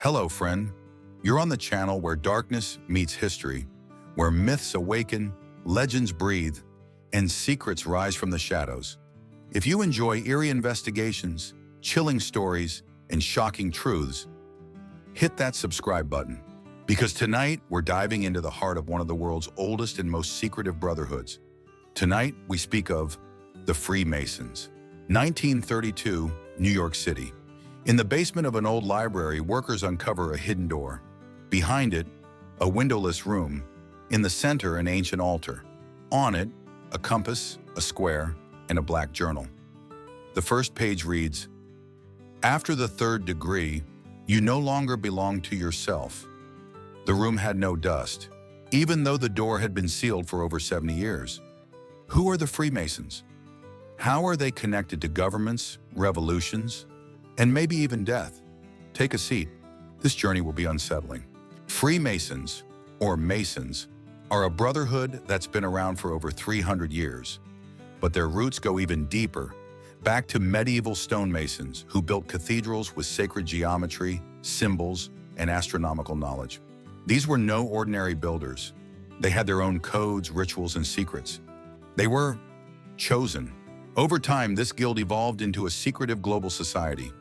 Hello, friend. You're on the channel where darkness meets history, where myths awaken, legends breathe, and secrets rise from the shadows. If you enjoy eerie investigations, chilling stories, and shocking truths, hit that subscribe button. Because tonight, we're diving into the heart of one of the world's oldest and most secretive brotherhoods. Tonight, we speak of the Freemasons. 1932, New York City. In the basement of an old library, workers uncover a hidden door. Behind it, a windowless room. In the center, an ancient altar. On it, a compass, a square, and a black journal. The first page reads, "After the third degree, you no longer belong to yourself." The room had no dust, even though the door had been sealed for over 70 years. Who are the Freemasons? How are they connected to governments, revolutions, and maybe even death? Take a seat. This journey will be unsettling. Freemasons, or Masons, are a brotherhood that's been around for over 300 years. But their roots go even deeper, back to medieval stonemasons who built cathedrals with sacred geometry, symbols, and astronomical knowledge. These were no ordinary builders. They had their own codes, rituals, and secrets. They were chosen. Over time, this guild evolved into a secretive global society.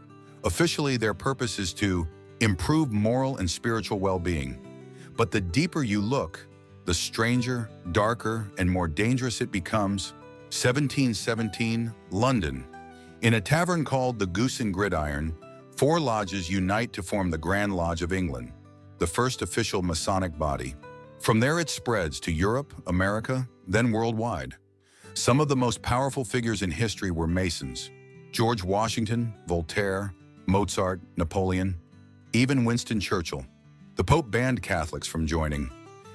Officially, their purpose is to improve moral and spiritual well-being. But the deeper you look, the stranger, darker, and more dangerous it becomes. 1717, London. In a tavern called the Goose and Gridiron, 4 lodges unite to form the Grand Lodge of England, the first official Masonic body. From there it spreads to Europe, America, then worldwide. Some of the most powerful figures in history were Masons. George Washington, Voltaire, Mozart, Napoleon, even Winston Churchill. The Pope banned Catholics from joining,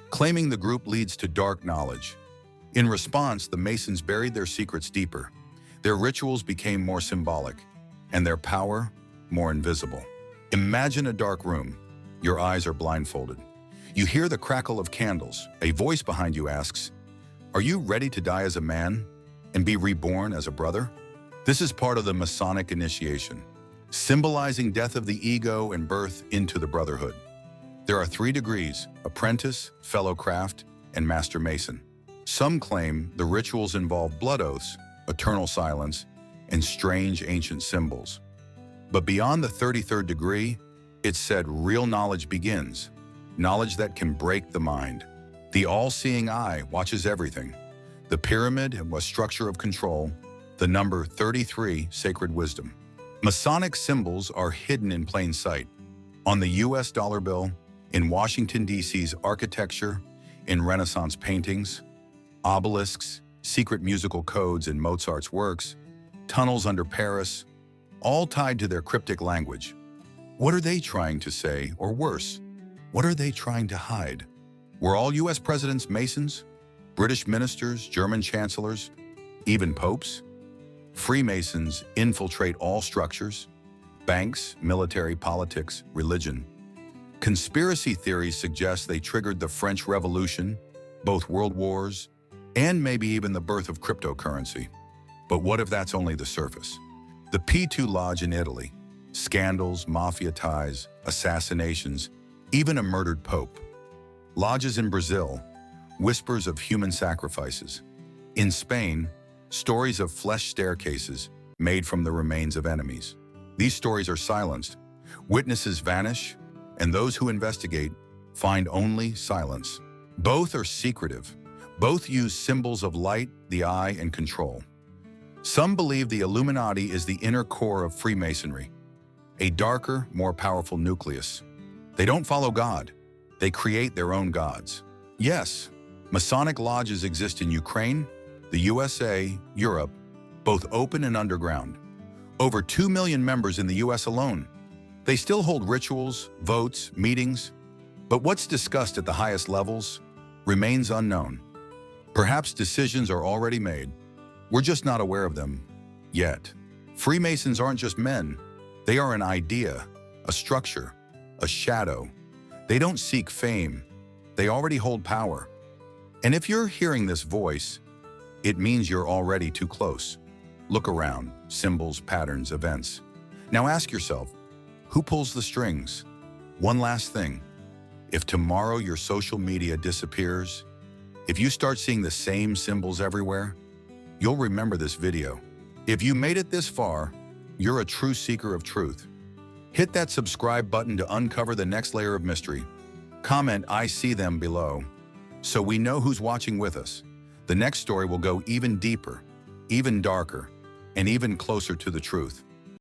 claiming the group leads to dark knowledge. In response, the Masons buried their secrets deeper. Their rituals became more symbolic, and their power more invisible. Imagine a dark room. Your eyes are blindfolded. You hear the crackle of candles. A voice behind you asks, "Are you ready to die as a man and be reborn as a brother?" This is part of the Masonic initiation, symbolizing death of the ego and birth into the brotherhood. There are 3 degrees: apprentice, fellow craft, and master mason. Some claim the rituals involve blood oaths, eternal silence, and strange ancient symbols. But beyond the 33rd degree, it's said real knowledge begins, knowledge that can break the mind. The all-seeing eye watches everything. The pyramid was structure of control, the number 33, sacred wisdom. Masonic symbols are hidden in plain sight. On the US dollar bill, in Washington, D.C.'s architecture, in Renaissance paintings, obelisks, secret musical codes in Mozart's works, tunnels under Paris, all tied to their cryptic language. What are they trying to say, or worse, what are they trying to hide? Were all US presidents Masons? British ministers, German chancellors, even popes? Freemasons infiltrate all structures: banks, military, politics, religion. Conspiracy theories suggest they triggered the French Revolution, both world wars, and maybe even the birth of cryptocurrency. But what if that's only the surface? The P2 Lodge in Italy. Scandals, mafia ties, assassinations, even a murdered pope. Lodges in Brazil. Whispers of human sacrifices. In Spain, stories of flesh staircases made from the remains of enemies. These stories are silenced. Witnesses vanish, and those who investigate find only silence. Both are secretive. Both use symbols of light, the eye, and control. Some believe the Illuminati is the inner core of Freemasonry, a darker, more powerful nucleus. They don't follow God. They create their own gods. Yes, Masonic lodges exist in Ukraine, the USA, Europe, both open and underground. Over 2 million members in the US alone. They still hold rituals, votes, meetings, but what's discussed at the highest levels remains unknown. Perhaps decisions are already made. We're just not aware of them yet. Freemasons aren't just men. They are an idea, a structure, a shadow. They don't seek fame. They already hold power. And if you're hearing this voice, it means you're already too close. Look around, symbols, patterns, events. Now ask yourself, who pulls the strings? One last thing. If tomorrow your social media disappears, if you start seeing the same symbols everywhere, you'll remember this video. If you made it this far, you're a true seeker of truth. Hit that subscribe button to uncover the next layer of mystery. Comment "I see them" below, so we know who's watching with us. The next story will go even deeper, even darker, and even closer to the truth.